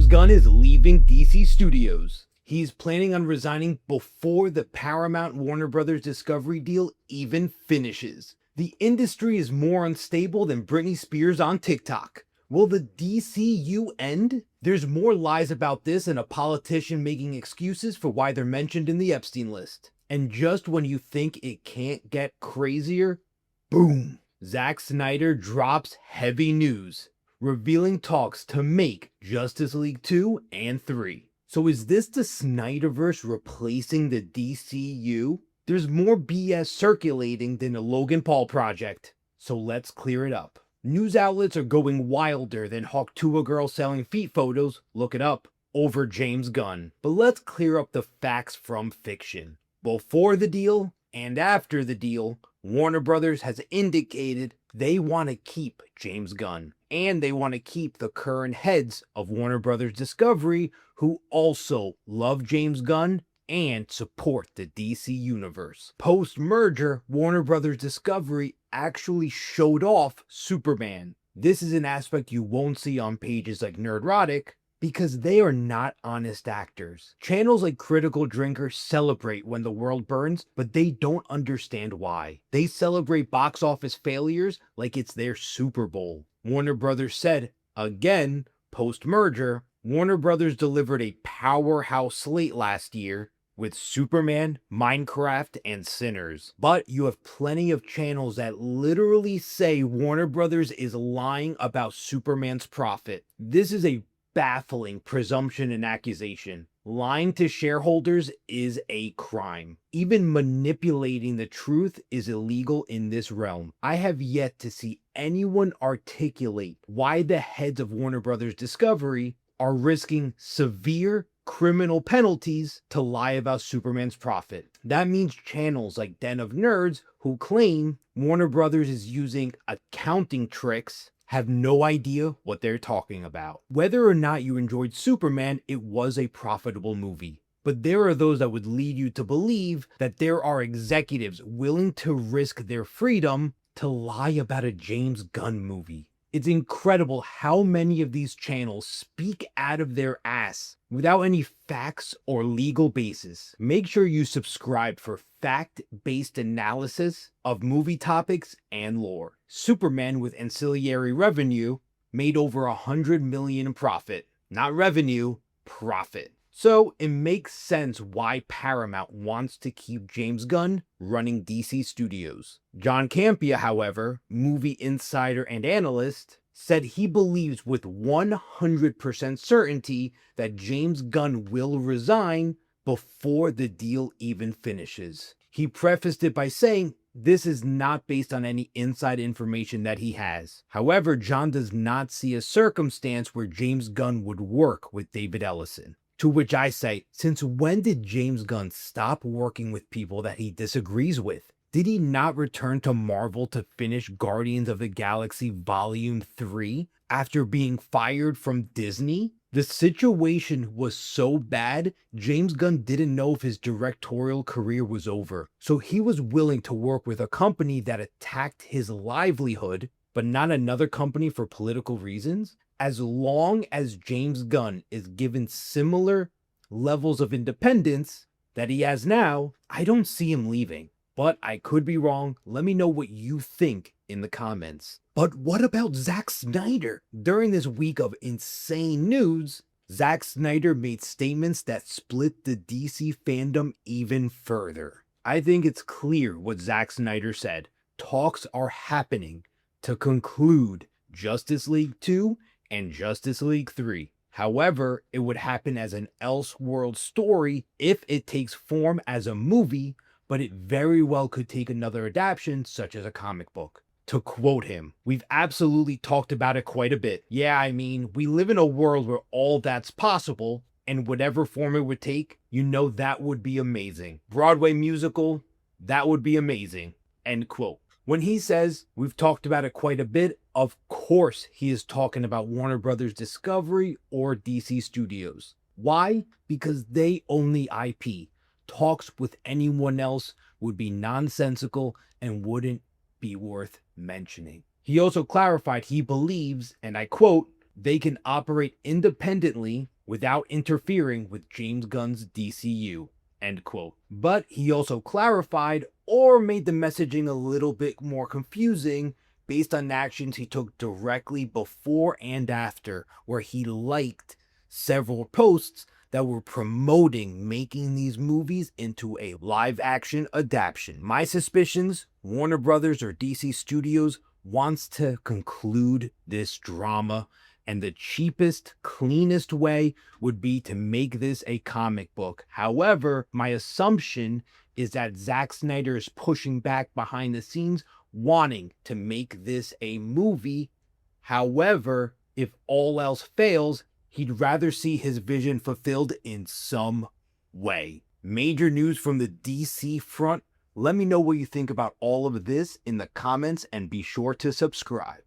James Gunn is leaving DC Studios. He's planning on resigning before the Paramount Warner Bros Discovery deal even finishes. The industry is more unstable than Britney Spears on TikTok. Will the DCU end? There's more lies about this and a politician making excuses for why they're mentioned in the Epstein list. And just when you think it can't get crazier, boom! Zack Snyder drops heavy news, revealing talks to make Justice League 2 and 3. So is this the SnyderVerse replacing the DCU? There's more BS circulating than the Logan Paul project, so let's clear it up. News outlets are going wilder than Hawk Tuah girl selling feet photos, look it up, over James Gunn. But let's clear up the facts from fiction. Before the deal and after the deal, Warner Bros. Has indicated they want to keep James Gunn. And they want to keep the current heads of Warner Bros. Discovery, who also love James Gunn and support the DC universe. Post-merger, Warner Bros. Discovery actually showed off Superman. This is an aspect you won't see on pages like Nerdrotic because they are not honest actors. Channels like Critical Drinker celebrate when the world burns, but they don't understand why. They celebrate box office failures like it's their Super Bowl. Warner Bros. Said, again, post-merger, Warner Bros. Delivered a powerhouse slate last year with Superman, Minecraft, and Sinners. But you have plenty of channels that literally say Warner Bros. Is lying about Superman's profit. This is a baffling presumption and accusation. Lying to shareholders is a crime. Even manipulating the truth is illegal in this realm. I have yet to see anyone articulate why the heads of Warner Bros. Discovery are risking severe criminal penalties to lie about Superman's profit. That means channels like Den of Nerds, who claim Warner Bros. Is using accounting tricks, have no idea what they're talking about. Whether or not you enjoyed Superman, it was a profitable movie. But there are those that would lead you to believe that there are executives willing to risk their freedom to lie about a James Gunn movie. It's incredible how many of these channels speak out of their ass without any facts or legal basis. Make sure you subscribe for fact-based analysis of movie topics and lore. Superman with ancillary revenue made over $100 million in profit. Not revenue, profit. So it makes sense why Paramount wants to keep James Gunn running DC Studios. James Campea, however, movie insider and analyst, said he believes with 100% certainty that James Gunn will resign before the deal even finishes. He prefaced it by saying this is not based on any inside information that he has. However, John does not see a circumstance where James Gunn would work with David Ellison. To which I say, since when did James Gunn stop working with people that he disagrees with? Did he not return to Marvel to finish Guardians of the Galaxy Volume 3 after being fired from Disney? The situation was so bad, James Gunn didn't know if his directorial career was over. So he was willing to work with a company that attacked his livelihood, but not another company for political reasons. As long as James Gunn is given similar levels of independence that he has now, I don't see him leaving. But I could be wrong. Let me know what you think in the comments. But what about Zack Snyder? During this week of insane news, Zack Snyder made statements that split the DC fandom even further. I think it's clear what Zack Snyder said. Talks are happening to conclude Justice League 2 and Justice League 3. However, it would happen as an Elseworlds story if it takes form as a movie, but it very well could take another adaptation such as a comic book. To quote him, we've absolutely talked about it quite a bit. Yeah, I mean, we live in a world where all that's possible, and whatever form it would take, you know that would be amazing. Broadway musical, that would be amazing. End quote. When he says, we've talked about it quite a bit, of course he is talking about Warner Bros. Discovery or DC Studios. Why? Because they own the IP. Talks with anyone else would be nonsensical and wouldn't be worth mentioning. He also clarified he believes, and I quote, they can operate independently without interfering with James Gunn's DCU, end quote. But he also clarified or made the messaging a little bit more confusing based on actions he took directly before and after, where he liked several posts that were promoting making these movies into a live-action adaptation. My suspicions, Warner Brothers or DC Studios wants to conclude this drama, and the cheapest, cleanest way would be to make this a comic book. However, my assumption is that Zack Snyder is pushing back behind the scenes, wanting to make this a movie. However, if all else fails, he'd rather see his vision fulfilled in some way. Major news from the DC front. Let me know what you think about all of this in the comments and be sure to subscribe.